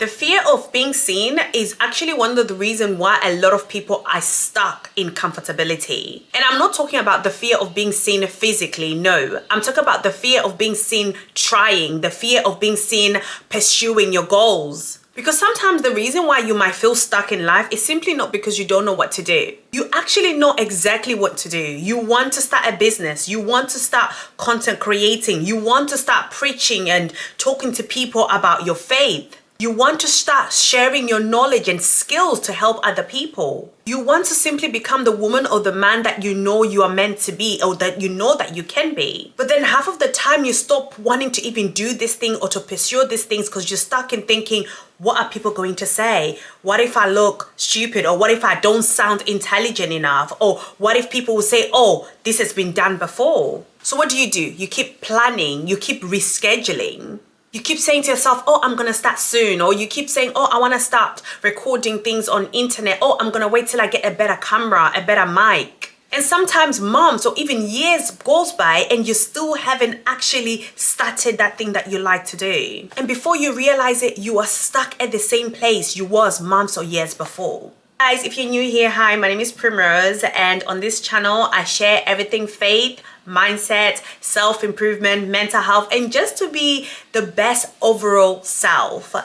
The fear of being seen is actually one of the reasons why a lot of people are stuck in comfortability. And I'm not talking about the fear of being seen physically, no. I'm talking about the fear of being seen trying, the fear of being seen pursuing your goals. Because sometimes the reason why you might feel stuck in life is simply not because you don't know what to do. You actually know exactly what to do. You want to start a business. You want to start content creating. You want to start preaching and talking to people about your faith. You want to start sharing your knowledge and skills to help other people. You want to simply become the woman or the man that you know you are meant to be, or that you know that you can be. But then half of the time you stop wanting to even do this thing or to pursue these things because you're stuck in thinking, what are people going to say? What if I look stupid? Or what if I don't sound intelligent enough? Or what if people will say, oh, this has been done before? So what do? You keep planning, you keep rescheduling. You keep saying to yourself, oh, I'm going to start soon. Or you keep saying, oh, I want to start recording things on internet. Oh, I'm going to wait till I get a better camera, a better mic. And sometimes months or even years goes by and you still haven't actually started that thing that you like to do. And before you realize it, you are stuck at the same place you was months or years before. Guys, if you're new here, hi, my name is Primrose, and on this channel I share everything faith, mindset, self-improvement, mental health, and just to be the best overall self.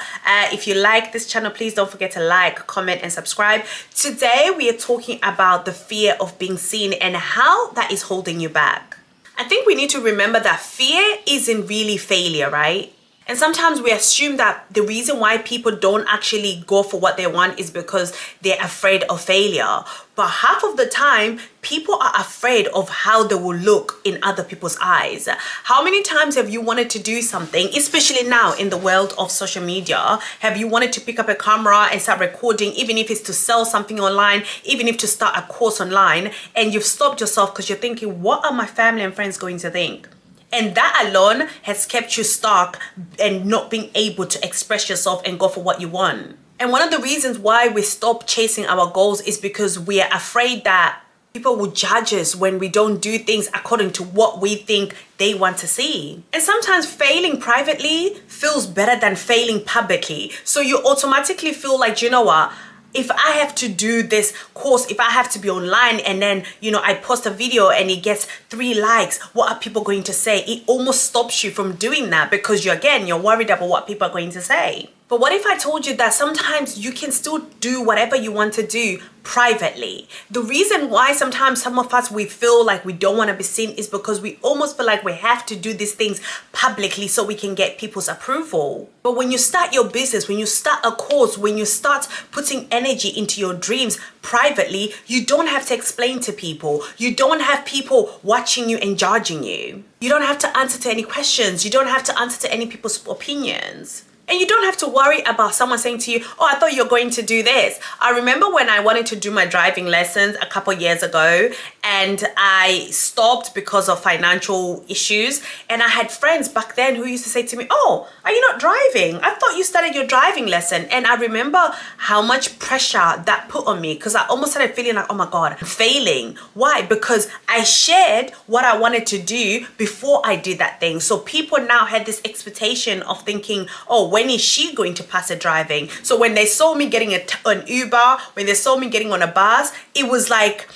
If you like this channel, please don't forget to like, comment, and subscribe. Today we are talking about the fear of being seen and how that is holding you back. I think we need to remember that fear isn't really failure, right? And sometimes we assume that the reason why people don't actually go for what they want is because they're afraid of failure. But half of the time, people are afraid of how they will look in other people's eyes. How many times have you wanted to do something, especially now in the world of social media? Have you wanted to pick up a camera and start recording, even if it's to sell something online, even if to start a course online, and you've stopped yourself because you're thinking, what are my family and friends going to think? And that alone has kept you stuck and not being able to express yourself and go for what you want. And one of the reasons why we stop chasing our goals is because we are afraid that people will judge us when we don't do things according to what we think they want to see. And sometimes failing privately feels better than failing publicly. So you automatically feel like, you know what? If I have to do this course, if I have to be online and then, I post a video and it gets 3 likes, what are people going to say? It almost stops you from doing that because you're worried about what people are going to say. But what if I told you that sometimes you can still do whatever you want to do privately? The reason why sometimes some of us, we feel like we don't want to be seen is because we almost feel like we have to do these things publicly so we can get people's approval. But when you start your business, when you start a course, when you start putting energy into your dreams privately, you don't have to explain to people. You don't have people watching you and judging you. You don't have to answer to any questions. You don't have to answer to any people's opinions. And you don't have to worry about someone saying to you, oh, I thought you were going to do this. I remember when I wanted to do my driving lessons a couple years ago and I stopped because of financial issues. And I had friends back then who used to say to me, oh, are you not driving? I thought you started your driving lesson. And I remember how much pressure that put on me because I almost started feeling like, oh my God, I'm failing. Why? Because I shared what I wanted to do before I did that thing. So people now had this expectation of thinking, oh, when is she going to pass her driving? So when they saw me getting an Uber, when they saw me getting on a bus, it was like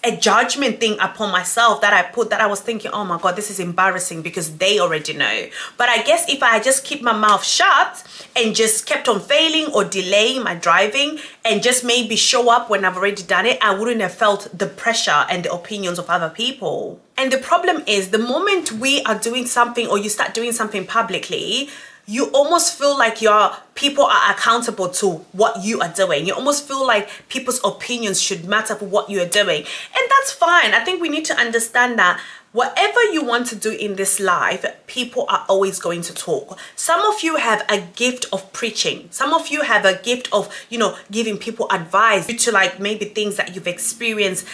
a judgment thing upon myself that I was thinking, oh my God, this is embarrassing because they already know. But I guess if I just keep my mouth shut and just kept on failing or delaying my driving and just maybe show up when I've already done it, I wouldn't have felt the pressure and the opinions of other people. And the problem is the moment we are doing something or you start doing something publicly, you almost feel like people are accountable to what you are doing. You almost feel like people's opinions should matter for what you are doing. And that's fine. I think we need to understand that whatever you want to do in this life, people are always going to talk. Some of you have a gift of preaching. Some of you have a gift of, giving people advice due to like maybe things that you've experienced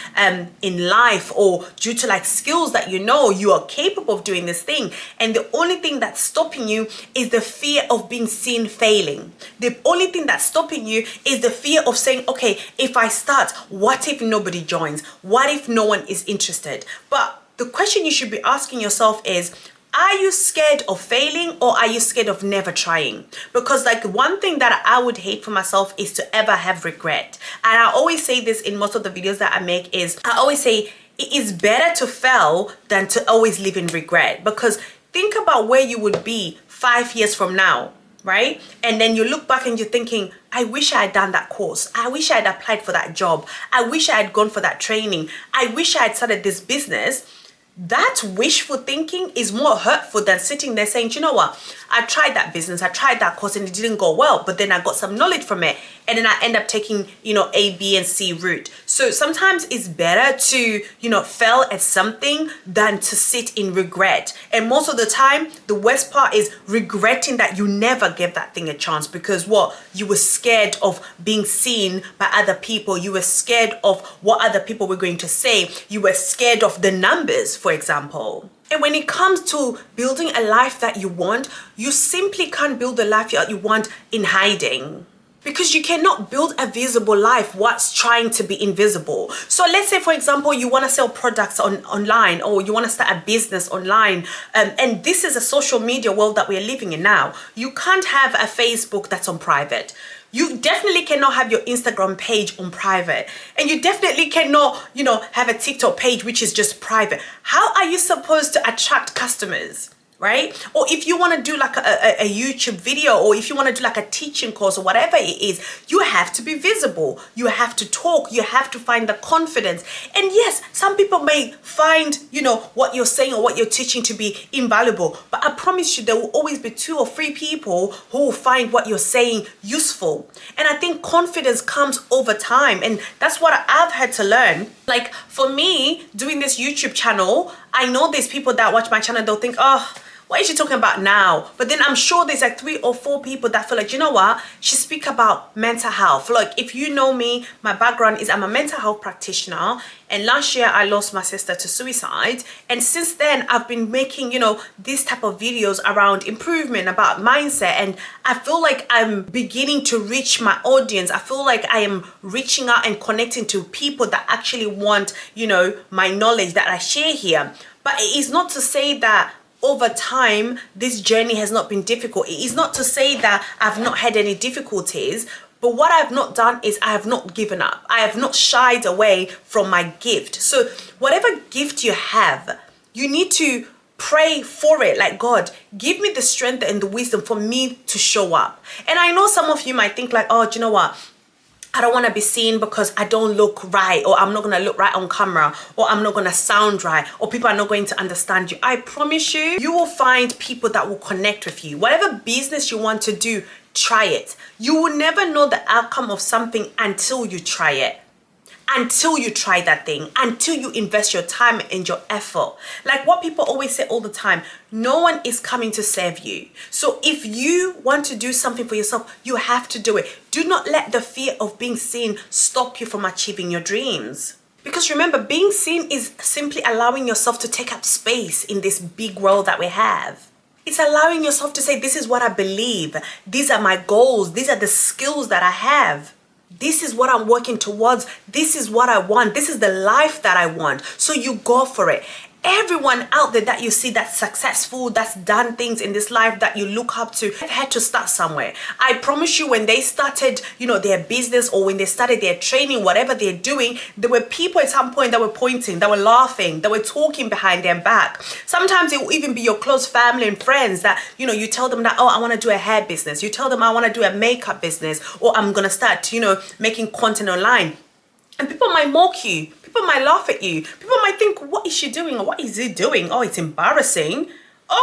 in life, or due to like skills that you are capable of doing this thing. And the only thing that's stopping you is the fear of being seen failing. The only thing that's stopping you is the fear of saying, okay, if I start, what if nobody joins? What if no one is interested? But the question you should be asking yourself is, Are you scared of failing, or are you scared of never trying? Because like one thing that I would hate for myself is to ever have regret. And I always say this in most of the videos that I make, is I always say it is better to fail than to always live in regret. Because think about where you would be 5 years from now, right? And then you look back and you're thinking, I wish I had done that course. I wish I had applied for that job. I wish I had gone for that training. I wish I had started this business. That wishful thinking is more hurtful than sitting there saying, you know what, I tried that business, I tried that course and it didn't go well, but then I got some knowledge from it, and then I end up taking, A, B, and C route. So sometimes it's better to, fail at something than to sit in regret. And most of the time, the worst part is regretting that you never gave that thing a chance, because what? You were scared of being seen by other people. You were scared of what other people were going to say. You were scared of the numbers, for example. And when it comes to building a life that you want, you simply can't build the life that you want in hiding. Because you cannot build a visible life whilst trying to be invisible. So let's say, for example, you want to sell products online, or you want to start a business online. And this is a social media world that we're living in now. You can't have a Facebook that's on private. You definitely cannot have your Instagram page on private. And you definitely cannot, have a TikTok page which is just private. How are you supposed to attract customers? Right? Or if you want to do like a YouTube video, or if you want to do like a teaching course or whatever it is, you have to be visible. You have to talk. You have to find the confidence. And yes, some people may find, what you're saying or what you're teaching to be invaluable. But I promise you, there will always be 2 or 3 people who will find what you're saying useful. And I think confidence comes over time. And that's what I've had to learn. Like for me, doing this YouTube channel, I know there's people that watch my channel, they'll think, oh, what is she talking about now? But then I'm sure there's like 3 or 4 people that feel like, you know what? She speak about mental health. Like if you know me, my background is I'm a mental health practitioner. And last year I lost my sister to suicide. And since then I've been making, this type of videos around improvement, about mindset. And I feel like I'm beginning to reach my audience. I feel like I am reaching out and connecting to people that actually want, my knowledge that I share here. But it is not to say that over time, this journey has not been difficult. It is not to say that I've not had any difficulties, but what I've not done is I have not given up. I have not shied away from my gift. So whatever gift you have, you need to pray for it. Like, God, give me the strength and the wisdom for me to show up. And I know some of you might think like, oh, do you know what? I don't want to be seen because I don't look right, or I'm not going to look right on camera, or I'm not going to sound right, or people are not going to understand you. I promise you, you will find people that will connect with you. Whatever business you want to do, try it. You will never know the outcome of something until you try it. Until you try that thing, until you invest your time and your effort. Like what people always say all the time, no one is coming to save you. So if you want to do something for yourself, you have to do it. Do not let the fear of being seen stop you from achieving your dreams. Because remember, being seen is simply allowing yourself to take up space in this big world that we have. It's allowing yourself to say, this is what I believe. These are my goals. These are the skills that I have. This is what I'm working towards. This is what I want. This is the life that I want. So you go for it. Everyone out there that you see that's successful, that's done things in this life that you look up to, had to start somewhere. I promise you, when they started, their business, or when they started their training, whatever they're doing, there were people at some point that were pointing, that were laughing, that were talking behind their back. Sometimes it will even be your close family and friends that, you tell them that, oh, I want to do a hair business. You tell them I want to do a makeup business, or I'm going to start, making content online. And people might mock you. People might laugh at you. People might think, what is she doing? Or what is he doing? Oh, it's embarrassing.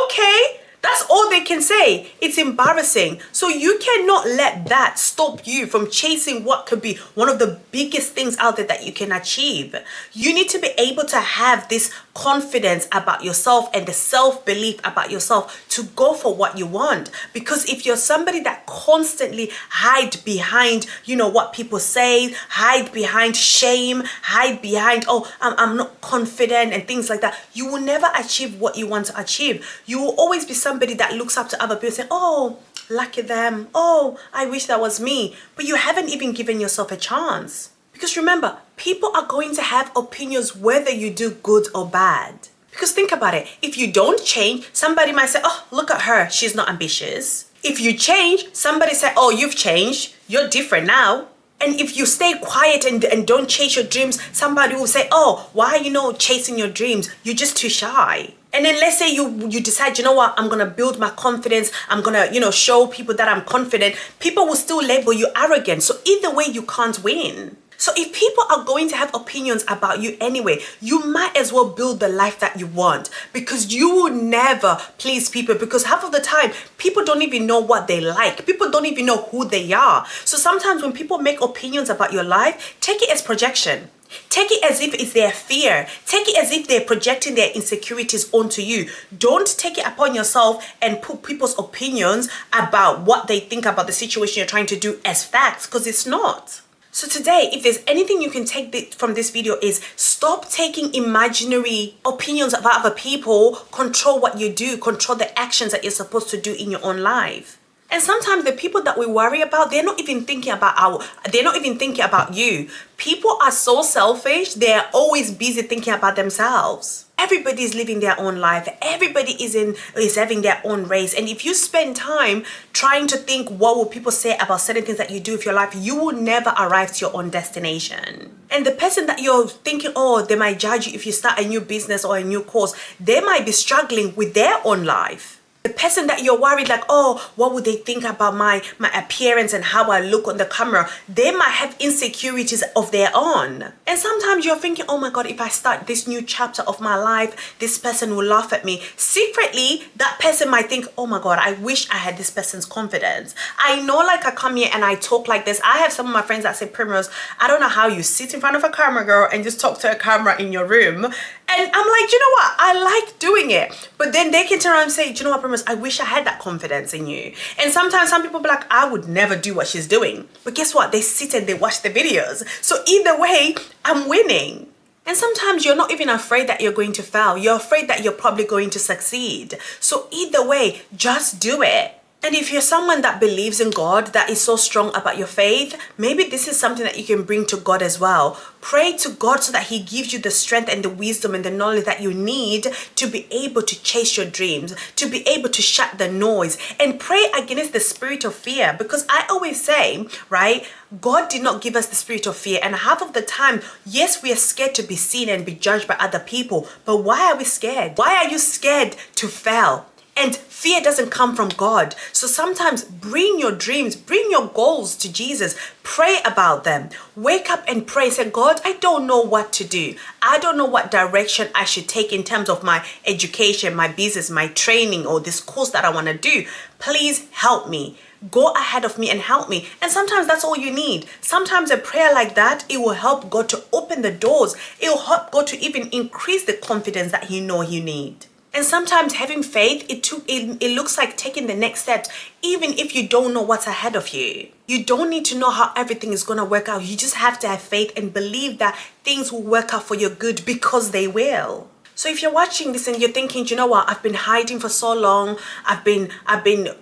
Okay. That's all they can say. It's embarrassing. So you cannot let that stop you from chasing what could be one of the biggest things out there that you can achieve. You need to be able to have this confidence about yourself and the self-belief about yourself to go for what you want. Because if you're somebody that constantly hide behind, what people say, hide behind shame, hide behind, oh, I'm not confident and things like that, you will never achieve what you want to achieve. You will always be somebody that looks up to other people saying, oh, lucky them. Oh, I wish that was me. But you haven't even given yourself a chance. Because remember, people are going to have opinions whether you do good or bad. Because think about it. If you don't change, somebody might say, oh, look at her. She's not ambitious. If you change, somebody say, oh, you've changed. You're different now. And if you stay quiet and don't chase your dreams, somebody will say, oh, why are you not chasing your dreams? You're just too shy. And then let's say you decide, you know what, I'm going to build my confidence. I'm going to, show people that I'm confident. People will still label you arrogant. So either way, you can't win. So if people are going to have opinions about you anyway, you might as well build the life that you want, because you will never please people, because half of the time, people don't even know what they like. People don't even know who they are. So sometimes when people make opinions about your life, take it as projection. Take it as if it's their fear. Take it as if they're projecting their insecurities onto you. Don't take it upon yourself and put people's opinions about what they think about the situation you're trying to do as facts, because it's not. So today, if there's anything you can take from this video, is stop taking imaginary opinions of other people, control what you do, control the actions that you're supposed to do in your own life. And sometimes the people that we worry about, they're not even thinking about you. People are so selfish, they're always busy thinking about themselves. Everybody's living their own life. Everybody is having their own race. And if you spend time trying to think what will people say about certain things that you do with your life, you will never arrive to your own destination. And the person that you're thinking, oh, they might judge you if you start a new business or a new course, they might be struggling with their own life. The person that you're worried, like, oh, what would they think about my appearance and how I look on the camera? They might have insecurities of their own. And sometimes you're thinking, oh my God, if I start this new chapter of my life, this person will laugh at me. Secretly, that person might think, oh my God, I wish I had this person's confidence. I know, like, I come here and I talk like this. I have some of my friends that say, Primrose, I don't know how you sit in front of a camera, girl, and just talk to a camera in your room. And I'm like, you know what? I like doing it. But then they can turn around and say, do you know what, Primrose? I wish I had that confidence in you. And sometimes some people be like, I would never do what she's doing. But guess what? They sit and they watch the videos. So either way, I'm winning. And sometimes you're not even afraid that you're going to fail. You're afraid that you're probably going to succeed. So either way, just do it. And if you're someone that believes in God, that is so strong about your faith, maybe this is something that you can bring to God as well. Pray to God so that He gives you the strength and the wisdom and the knowledge that you need to be able to chase your dreams, to be able to shut the noise, and pray against the spirit of fear. Because I always say, right, God did not give us the spirit of fear. And half of the time, yes, we are scared to be seen and be judged by other people. But why are we scared? Why are you scared to fail? And fear doesn't come from God. So sometimes bring your dreams, bring your goals to Jesus. Pray about them. Wake up and pray. Say, God, I don't know what to do. I don't know what direction I should take in terms of my education, my business, my training, or this course that I want to do. Please help me. Go ahead of me and help me. And sometimes that's all you need. Sometimes a prayer like that, it will help God to open the doors. It will help God to even increase the confidence that you know you need. And sometimes having faith, it looks like taking the next step, even if you don't know what's ahead of you. You don't need to know how everything is going to work out. You just have to have faith and believe that things will work out for your good, because they will. So if you're watching this and you're thinking, you know what, I've been hiding for so long. I've been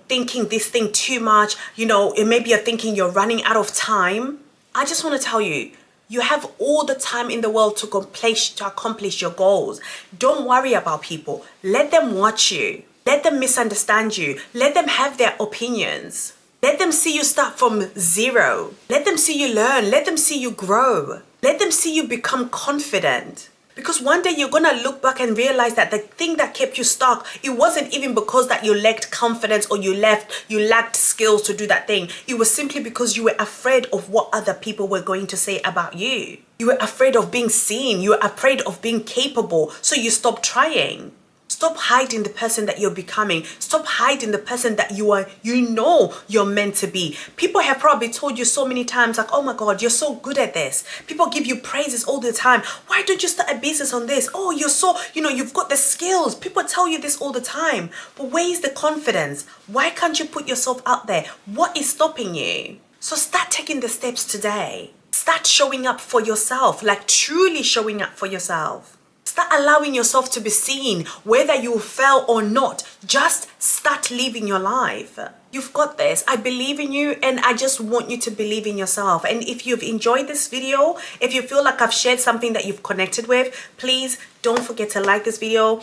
thinking this thing too much. And maybe you're thinking you're running out of time. I just want to tell you, you have all the time in the world to accomplish your goals. Don't worry about people. Let them watch you. Let them misunderstand you. Let them have their opinions. Let them see you start from zero. Let them see you learn. Let them see you grow. Let them see you become confident. Because one day you're going to look back and realize that the thing that kept you stuck, it wasn't even because that you lacked confidence or you lacked skills to do that thing. It was simply because you were afraid of what other people were going to say about you. You were afraid of being seen. You were afraid of being capable. So you stopped trying. Stop hiding the person that you're becoming. Stop hiding the person that you're meant to be. People have probably told you so many times, like, oh my God, you're so good at this. People give you praises all the time. Why don't you start a business on this? Oh, you're so, you've got the skills. People tell you this all the time. But where is the confidence? Why can't you put yourself out there? What is stopping you? So start taking the steps today. Start showing up for yourself, like truly showing up for yourself. Start allowing yourself to be seen, whether you fail or not. Just start living your life. You've got this. I believe in you, and I just want you to believe in yourself. And if you've enjoyed this video, if you feel like I've shared something that you've connected with, please don't forget to like this video.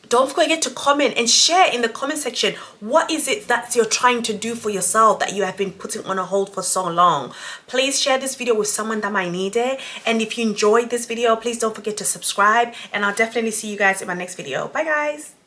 Don't forget to comment and share in the comment section, what is it that you're trying to do for yourself that you have been putting on a hold for so long. Please share this video with someone that might need it. And if you enjoyed this video, please don't forget to subscribe, and I'll definitely see you guys in my next video. Bye guys.